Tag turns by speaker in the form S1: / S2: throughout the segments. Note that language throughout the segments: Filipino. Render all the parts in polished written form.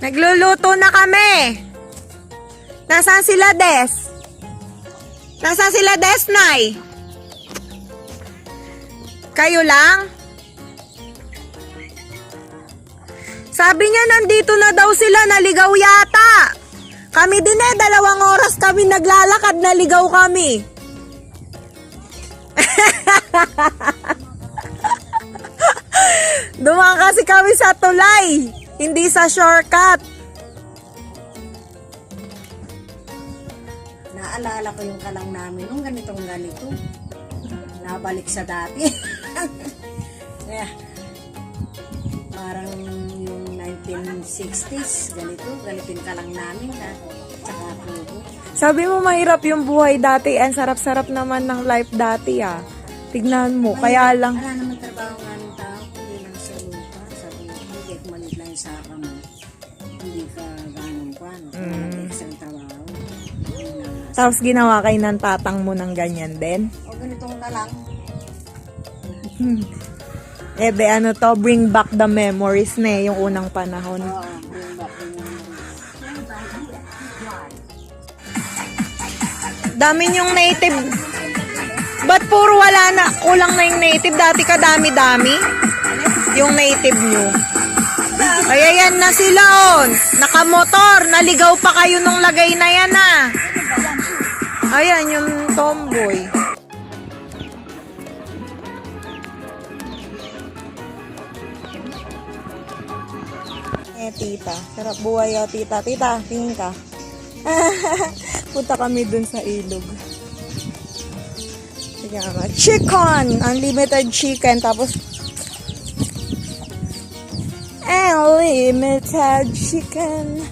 S1: Nagluluto na kami. Nasaan sila, Des? Nasaan sila, Des, Nay? Kayo lang? Sabi niya nandito na daw sila, naligaw yata. Kami din 2 oras kami naglalakad, naligaw kami. Dumaan kasi kami sa tulay, hindi sa shortcut.
S2: Naalala ko yung kalang namin nung ganito. Nabalik sa dati. Kaya, parang yung 1960s, ganitin kalang namin na tsaka pugo.
S1: Sabi mo mahirap yung buhay dati, ang sarap-sarap naman ng life dati Tignan mo, kaya lang.
S2: Wala naman trabaho nga ng tao, hindi lang sa lupa. Sabi mo, hindi kumalit lang yung saka mo. Hindi ka ganun pa. Isang trabaho.
S1: Tapos ginawa kayo ng tatang mo ng ganyan din?
S2: O ganitong ka lang.
S1: Ebe, ano to, bring back the memories na yung unang panahon.
S2: Oo, bring back the memories.
S1: Dami yung native. Ba't puro wala na, kulang na yung native? Dati ka dami-dami yung native nyo. Ay, ayan na sila nakamotor, naligaw pa kayo nung lagay na yan Ayan yung tomboy. Tita, sarap buhay tita. Tita, tingin ka. Punta kami dun sa ilog. Sige nga, chicken! Unlimited chicken. Tapos, unlimited chicken.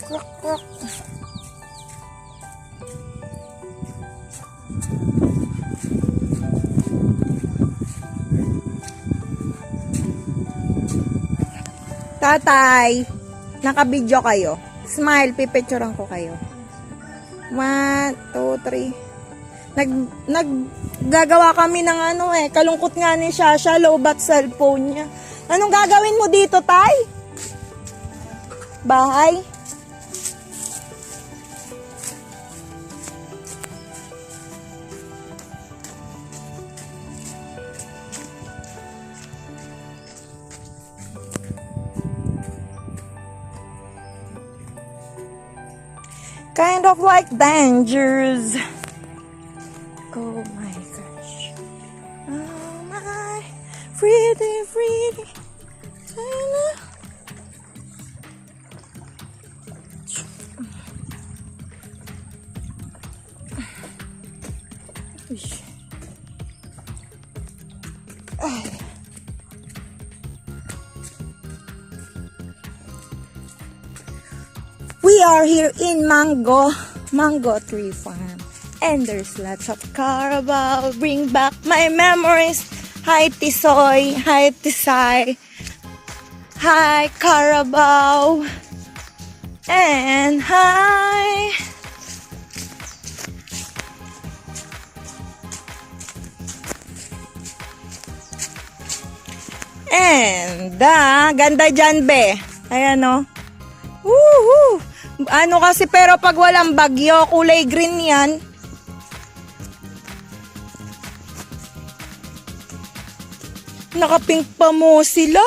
S1: Krok, krok. Tatay, nakabidyo kayo. Smile, pipicturean ko kayo. 1, 2, 3. Naggagawa kami ng kalungkot nga ni Shasha, low-bat cellphone niya. Anong gagawin mo dito, tay? Bahay? Kind of like dangers. Oh my gosh. Oh my. Pretty. Ay. We are here in Mango Tree Farm, and there's lots of Carabao. Bring back my memories. Hi Tisoy, hi Tisay, hi Carabao, and hi. And ganda dyan be. Ayan Woohoo! Ano kasi pero pag walang bagyo, kulay green yan. Nakapink pa mo sila.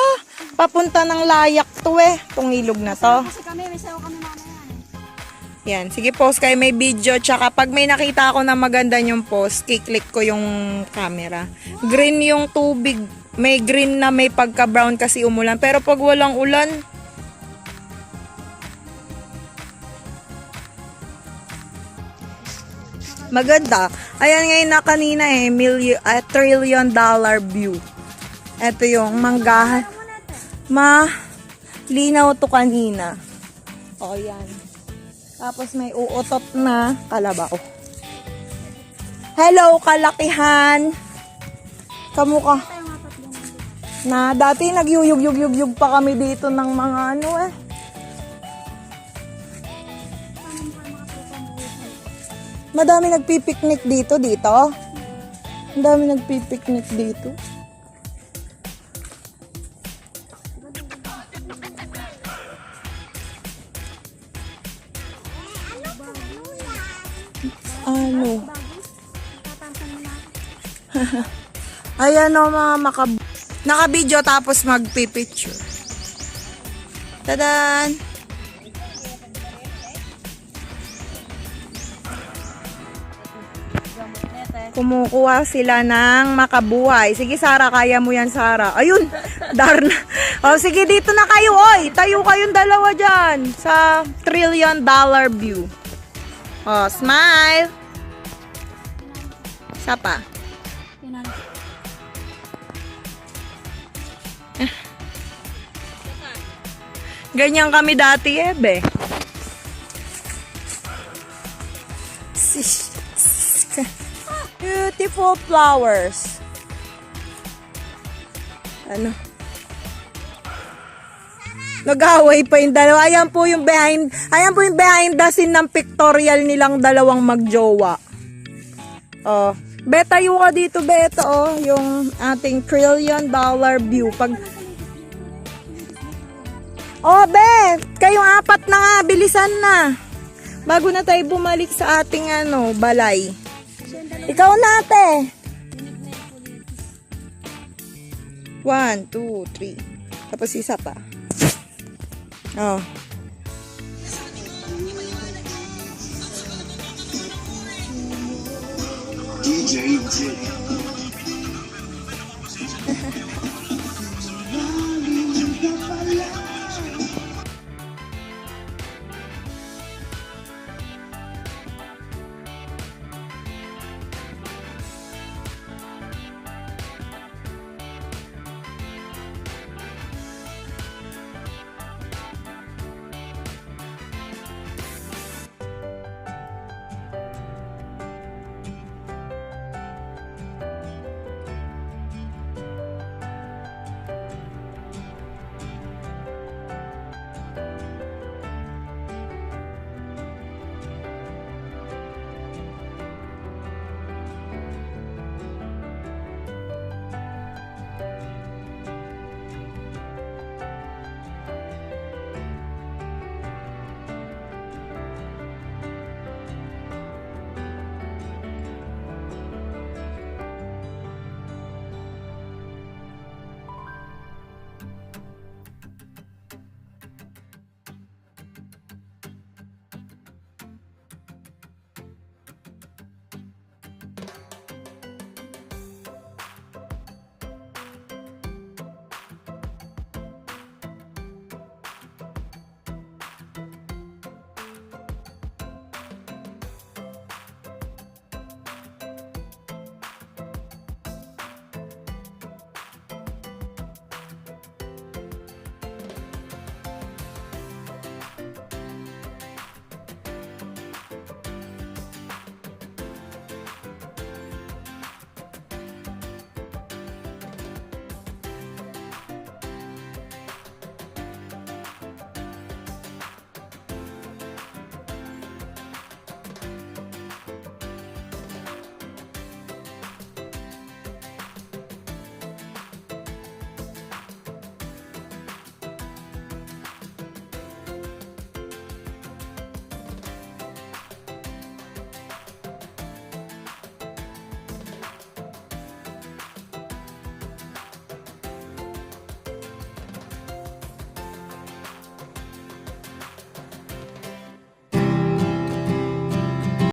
S1: Papunta ng layak to Itong ilog na to.
S2: Kasi kami, may sayo kami mamaya
S1: Yan, sige post kayo may video. Tsaka pag may nakita ako na maganda yung post, kiklik ko yung camera. Green yung tubig. May green na may pagka-brown kasi umulan. Pero pag walang ulan, maganda. Ayan ngayon na kanina $1 trillion view. Ito yung manggahan. Linaw to kanina. O yan. Tapos may uutot na kalabaw. Hello kalakihan. Kamukha. Na dati nagyuyug-yug-yug pa kami dito ng mga Madami nagpipiknik dito. Ang dami nagpipiknik dito. Ano? Ayan o mga naka-video tapos magpipicture. Tadan! Kumukuha sila ng makabuhay. Sige, Sara, kaya mo yan, Sara. Ayun, Darna. O, sige, dito na kayo, oy. Tayo kayong dalawa dyan sa $1 trillion view. O, smile. Isa pa. Ganyan kami dati, Ebe. Beautiful flowers. Ano? Nag-away pa yung dalawa. Ayan po yung behind the scene ng pictorial nilang dalawang magjowa. Oh, beta tayo ka dito, beta, oh, yung ating $1 trillion view. Pag oh, be, kayong apat na nga, bilisan na. Bago na tayo bumalik sa ating balay. Ikaw na, ate. 1, 2, 3. Tapos isa pa. Oh.
S3: DJ J.